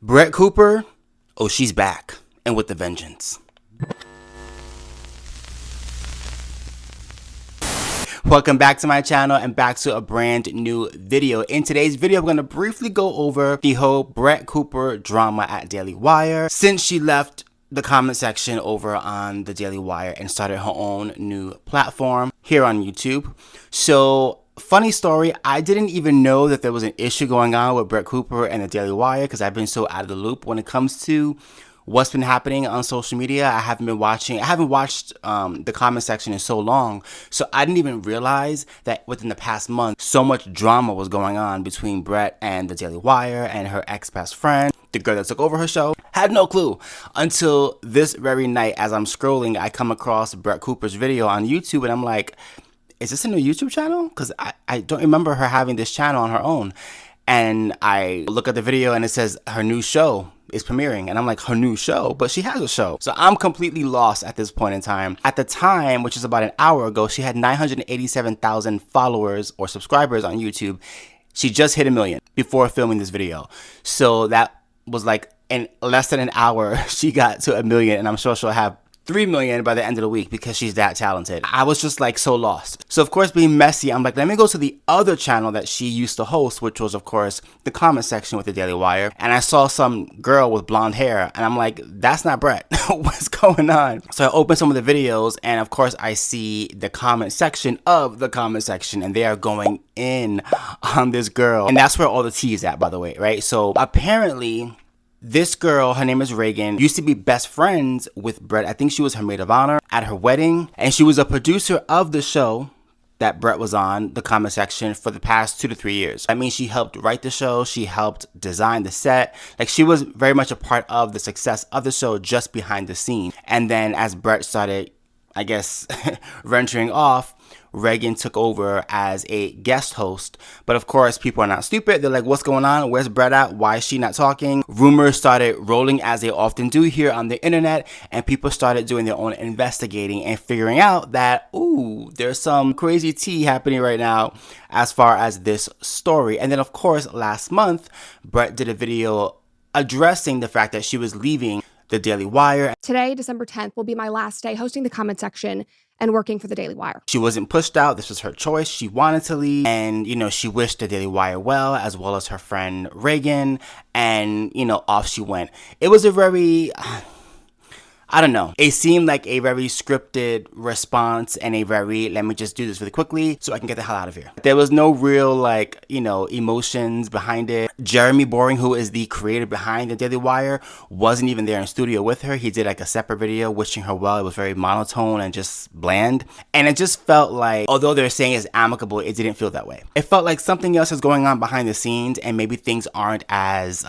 Brett Cooper, oh, she's back, and with the vengeance. Welcome back to my channel and back to a brand new video. In today's video, I'm going to briefly go over the whole Brett Cooper drama at Daily Wire since she left the comment section over on the Daily Wire and started her own new platform here on YouTube. So, funny story, I didn't even know that there was an issue going on with Brett Cooper and the Daily Wire because I've been so out of the loop when it comes to what's been happening on social media. I haven't watched the comment section in so long, so I didn't even realize that within the past month, so much drama was going on between Brett and the Daily Wire and her ex-best friend, the girl that took over her show. Had no clue until this very night as I'm scrolling, I come across Brett Cooper's video on YouTube and I'm like, is this a new YouTube channel? Because I don't remember her having this channel on her own. And I look at the video and it says her new show is premiering. And I'm like, her new show? But she has a show. So I'm completely lost at this point in time. At the time, which is about an hour ago, she had 987,000 followers or subscribers on YouTube. She just hit 1 million before filming this video. So that was like in less than an hour, she got to 1 million. And I'm sure she'll have 3 million by the end of the week because she's that talented. I was just like so lost. So of course, being messy, I'm like, let me go to the other channel that she used to host, which was of course the comment section with the Daily Wire. And I saw some girl with blonde hair and I'm like, that's not Brett. What's going on? So I opened some of the videos and of course I see the comment section of the comment section and they are going in on this girl. And that's where all the tea is at, by the way, right? So apparently, this girl, her name is Reagan, used to be best friends with Brett. I think she was her maid of honor at her wedding. And she was a producer of the show that Brett was on, the comment section, for the past 2 to 3 years. I mean, she helped write the show. She helped design the set. Like, she was very much a part of the success of the show just behind the scene. And then as Brett started, I guess, venturing off, Reagan took over as a guest host. But of course, people are not stupid. They're like, what's going on? Where's Brett at? Why is she not talking? Rumors started rolling as they often do here on the internet. And people started doing their own investigating and figuring out that, ooh, there's some crazy tea happening right now as far as this story. And then of course, last month, Brett did a video addressing the fact that she was leaving the Daily Wire. Today, December 10th, will be my last day hosting the comment section and working for the Daily Wire. She wasn't pushed out. This was her choice. She wanted to leave. And, you know, she wished the Daily Wire well, as well as her friend Reagan. And, you know, off she went. It was a very, I don't know. It seemed like a very scripted response and a very, let me just do this really quickly so I can get the hell out of here. There was no real, like, you know, emotions behind it. Jeremy Boring, who is the creator behind the Daily Wire, wasn't even there in studio with her. He did like a separate video wishing her well. It was very monotone and just bland. And it just felt like, although they're saying it's amicable, it didn't feel that way. It felt like something else is going on behind the scenes and maybe things aren't as,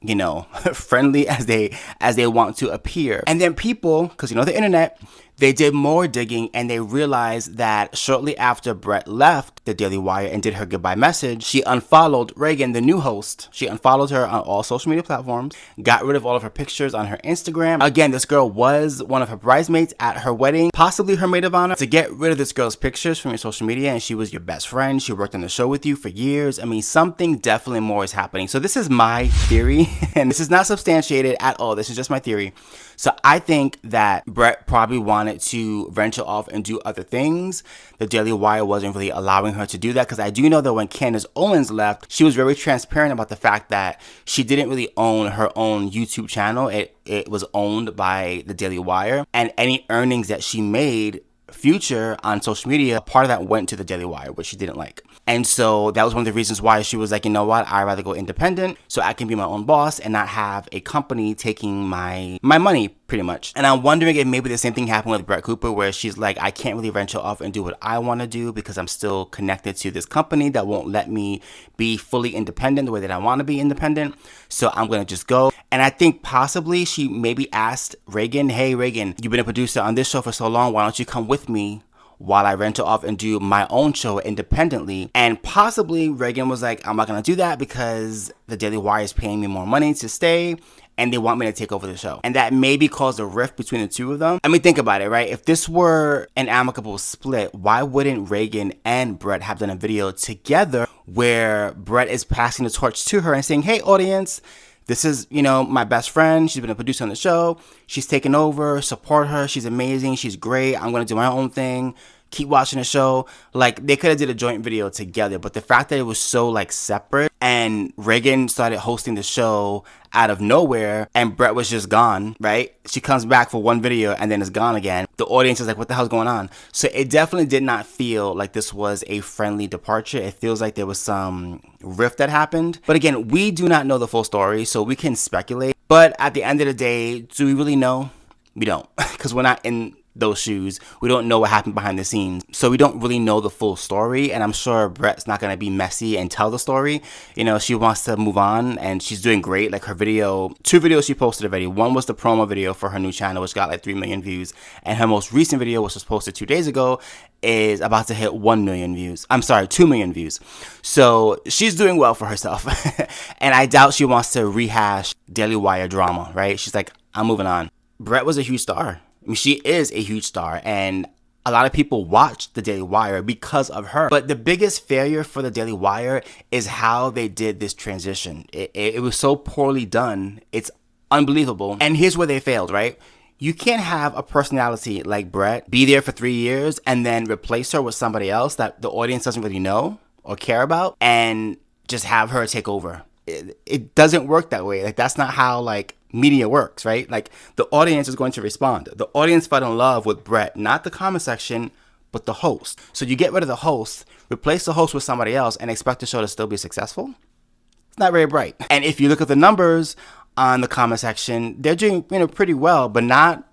you know, friendly as they want to appear. And then people, because you know the internet, they did more digging and they realized that shortly after Brett left the Daily Wire and did her goodbye message, she unfollowed Reagan, the new host. She unfollowed her on all social media platforms, got rid of all of her pictures on her Instagram. Again, this girl was one of her bridesmaids at her wedding, possibly her maid of honor. To get rid of this girl's pictures from your social media, and she was your best friend. She worked on the show with you for years. I mean, something definitely more is happening. So this is my theory, and this is not substantiated at all. This is just my theory. So I think that Brett probably wanted to venture off and do other things. The Daily Wire wasn't really allowing her to do that because I do know that when Candace Owens left, she was very transparent about the fact that she didn't really own her own YouTube channel. It was owned by the Daily Wire, and any earnings that she made future on social media, part of that went to the Daily Wire, which she didn't like. And so that was one of the reasons why she was like, you know what, I'd rather go independent so I can be my own boss and not have a company taking my money, pretty much. And I'm wondering if maybe the same thing happened with Brett Cooper, where she's like, I can't really venture off and do what I want to do because I'm still connected to this company that won't let me be fully independent the way that I want to be independent. So I'm going to just go. And I think possibly she maybe asked Reagan, hey, Reagan, you've been a producer on this show for so long. Why don't you come with me while I venture off and do my own show independently? And possibly Reagan was like, I'm not going to do that because the Daily Wire is paying me more money to stay and they want me to take over the show. And that maybe caused a rift between the two of them. I mean, think about it, right? If this were an amicable split, why wouldn't Reagan and Brett have done a video together where Brett is passing the torch to her and saying, hey, audience, This is, you know, my best friend. She's been a producer on the show. She's taken over. Support her. She's amazing. She's great. I'm going to do my own thing. Keep watching the show. Like, they could have did a joint video together, but the fact that it was so like separate, and Reagan started hosting the show out of nowhere and Brett was just gone, right? She comes back for one video and then is gone again. The audience is like, what the hell's going on? So it definitely did not feel like this was a friendly departure. It feels like there was some rift that happened. But again, we do not know the full story, so we can speculate. But at the end of the day, do we really know? We don't, because we're not in those shoes. We don't know what happened behind the scenes, so we don't really know the full story. And I'm sure Brett's not going to be messy and tell the story. You know, she wants to move on and she's doing great. Like, her video, 2 videos she posted already. One was the promo video for her new channel, which got like 3 million views, and her most recent video, which was posted 2 days ago, is about to hit 1 million views. I'm sorry, 2 million views. So she's doing well for herself. And I doubt she wants to rehash Daily Wire drama, right? She's like, I'm moving on. Brett was a huge star. I mean, she is a huge star, and a lot of people watch the Daily Wire because of her. But the biggest failure for the Daily Wire is how they did this transition. It was so poorly done. It's unbelievable. And here's where they failed, right? You can't have a personality like Brett be there for 3 years and then replace her with somebody else that the audience doesn't really know or care about and just have her take over. It doesn't work that way. Like, that's not how like media works, right? Like, the audience is going to respond. The audience fell in love with Brett, not the comment section, but the host. So you get rid of the host, replace the host with somebody else, and expect the show to still be successful? It's not very bright. And if you look at the numbers on the comment section, they're doing, you know, pretty well, but not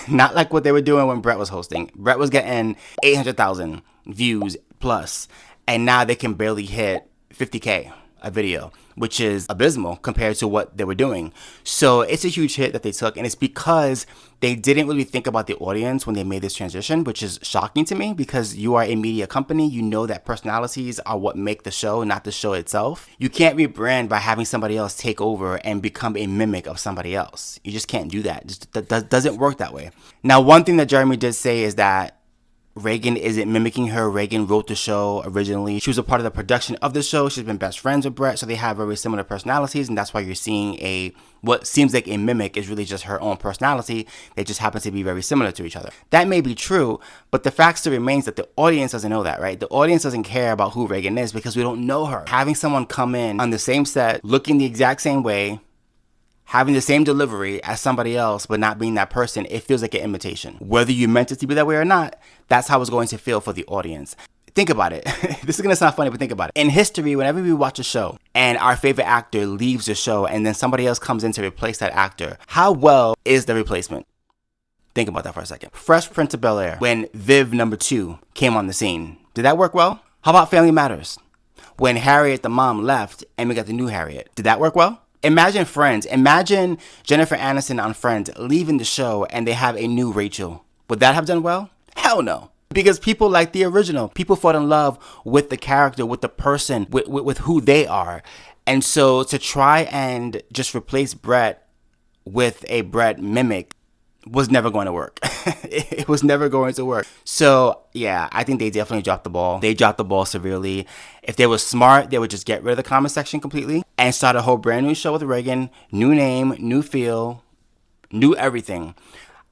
like what they were doing when Brett was hosting. Brett was getting 800,000 views plus, and now they can barely hit 50K a video, which is abysmal compared to what they were doing. So it's a huge hit that they took, and it's because they didn't really think about the audience when they made this transition, which is shocking to me because you are a media company. You know that personalities are what make the show, not the show itself. You can't rebrand by having somebody else take over and become a mimic of somebody else. You just can't do that. That doesn't work that way. Now, one thing that Jeremy did say is that Reagan isn't mimicking her. Reagan wrote the show originally. She was a part of the production of the show. She's been best friends with Brett, so they have very similar personalities, and that's why you're seeing what seems like a mimic is really just her own personality. They just happen to be very similar to each other. That may be true, but the fact still remains that the audience doesn't know that, right? The audience doesn't care about who Reagan is because we don't know her. Having someone come in on the same set, looking the exact same way, having the same delivery as somebody else, but not being that person, it feels like an imitation. Whether you meant it to be that way or not, that's how it's going to feel for the audience. Think about it. This is going to sound funny, but think about it. In history, whenever we watch a show and our favorite actor leaves the show and then somebody else comes in to replace that actor, how well is the replacement? Think about that for a second. Fresh Prince of Bel-Air, when Viv #2 came on the scene, did that work well? How about Family Matters? When Harriet the mom left and we got the new Harriet, did that work well? Imagine Friends. Imagine Jennifer Aniston on Friends leaving the show and they have a new Rachel. Would that have done well? Hell no. Because people like the original. People fall in love with the character, with the person, with who they are. And so to try and just replace Brett with a Brett mimic was never going to work. It was never going to work. So yeah, I think they definitely dropped the ball. They dropped the ball severely. If they were smart, they would just get rid of the comment section completely and start a whole brand new show with Reagan, new name, new feel, new everything.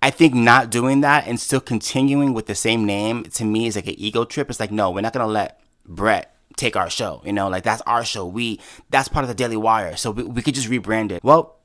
I think not doing that and still continuing with the same name, to me, is like an ego trip. It's like, no, we're not going to let Brett take our show. You know, like, that's our show. That's part of the Daily Wire. So we could just rebrand it. Well,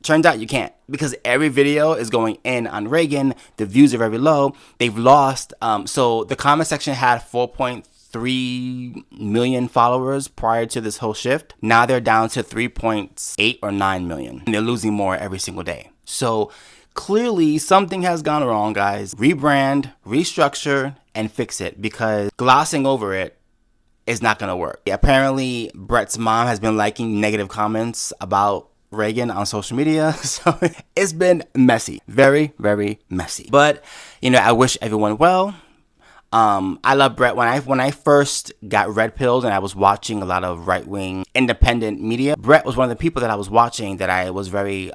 turns out you can't, because every video is going in on Reagan. The views are very low. They've lost. So the comment section had 4.3 million followers prior to this whole shift. Now they're down to 3.8 or 9 million. And they're losing more every single day. So clearly something has gone wrong, guys. Rebrand, restructure, and fix it, because glossing over it is not going to work. Apparently, Brett's mom has been liking negative comments about Reagan on social media, so it's been messy. Very, very messy. But, you know, I wish everyone well. I love Brett. When I first got red pilled and I was watching a lot of right-wing independent media, Brett was one of the people that I was watching that I was very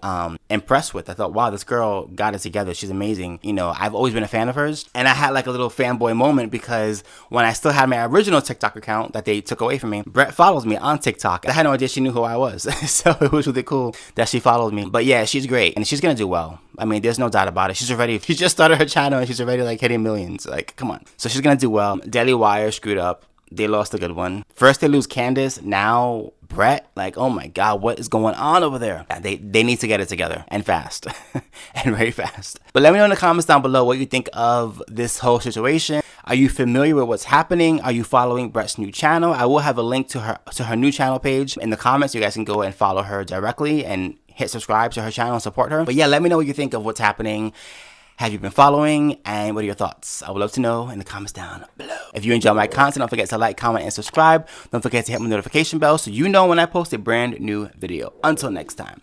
impressed with. I thought, wow, this girl got it together. She's amazing. You know, I've always been a fan of hers. And I had like a little fanboy moment because when I still had my original TikTok account that they took away from me, Brett follows me on TikTok. I had no idea she knew who I was. So it was really cool that she followed me. But yeah, she's great and she's gonna do well. I mean, there's no doubt about it. She just started her channel and she's already like hitting millions. Like, come on. So she's gonna do well. Daily Wire screwed up. They lost a good one. First they lose Candace, now Brett. Like, oh my God, what is going on over there? They need to get it together and fast and very fast. But let me know in the comments down below what you think of this whole situation. Are you familiar with what's happening? Are you following Brett's new channel? I will have a link to her new channel page in the comments. You guys can go and follow her directly and hit subscribe to her channel and support her. But yeah, let me know what you think of what's happening. Have you been following? And what are your thoughts? I would love to know in the comments down below. If you enjoy my content, don't forget to like, comment, and subscribe. Don't forget to hit my notification bell so you know when I post a brand new video. Until next time.